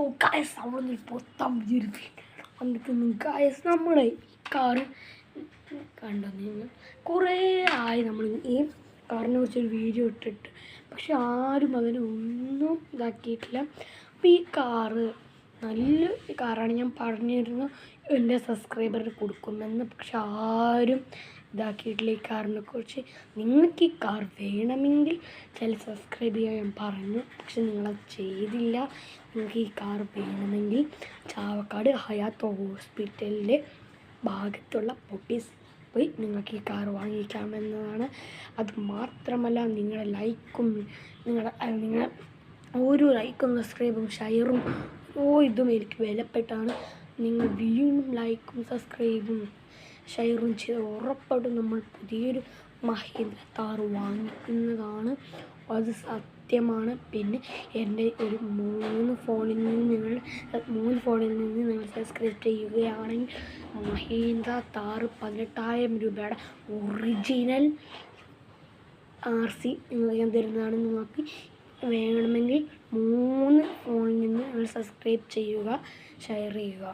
Hello guys, അവിടെ പൊത്താൻ വന്നിട്ട് guys നമ്മളെ കാറ് കണ്ടോ നിങ്ങൾ? കുറേ ആയി നമ്മൾ ഈ കാറിനെ കുറിച്ചൊരു വീഡിയോ ഇട്ടിട്ട്, പക്ഷെ ആരും അതിനെ ഒന്നും ഇതാക്കിയിട്ടില്ല. അപ്പോൾ ഈ കാറ് നല്ല കാറാണ്, ഞാൻ പറഞ്ഞിരുന്നു എൻ്റെ സബ്സ്ക്രൈബറിന് കൊടുക്കുമെന്ന്. പക്ഷെ ആരും ഇതാക്കിയിട്ടില്ല ഈ കാറിനെ കുറിച്ച്. നിങ്ങൾക്ക് ഈ കാർ വേണമെങ്കിൽ സബ്സ്ക്രൈബ് ചെയ്യാൻ ഞാൻ പറഞ്ഞു, പക്ഷെ നിങ്ങളത് ചെയ്തില്ല. നിങ്ങൾക്ക് ഈ കാർ വേണമെങ്കിൽ ചാവക്കാട് ഹയാത്ത് ഹോസ്പിറ്റലിൻ്റെ ഭാഗത്തുള്ള പൊട്ടീസ് പോയി നിങ്ങൾക്ക് ഈ കാർ വാങ്ങിക്കാമെന്നതാണ്. അത് മാത്രമല്ല, നിങ്ങളുടെ ലൈക്കും നിങ്ങളുടെ ഓരോ ലൈക്കും സബ്സ്ക്രൈബും ഷെയറും ഇതും എനിക്ക് വിലപ്പെട്ടാണ്. നിങ്ങൾ വീണ്ടും ലൈക്കും സബ്സ്ക്രൈബും ഷെയറും ചെയ്ത് ഉറപ്പായിട്ടും നമ്മൾ പുതിയൊരു മഹീന്ദ്ര കാർ വാങ്ങിക്കുന്നതാണ്. അത് സത്യമാണ്. പിന്നെ എൻ്റെ ഒരു 3 ഫോണിൽ നിന്ന് നിങ്ങൾ സബ്സ്ക്രൈബ് ചെയ്യുകയാണെങ്കിൽ മഹീന്ദ്ര താർ 18,000 രൂപയുടെ ഒറിജിനൽ RC ഞാൻ തരുന്നതാണ്. നിങ്ങൾക്ക് വേണമെങ്കിൽ 3 ഫോണിൽ നിന്ന് നിങ്ങൾ സബ്സ്ക്രൈബ് ചെയ്യുക, ഷെയർ ചെയ്യുക.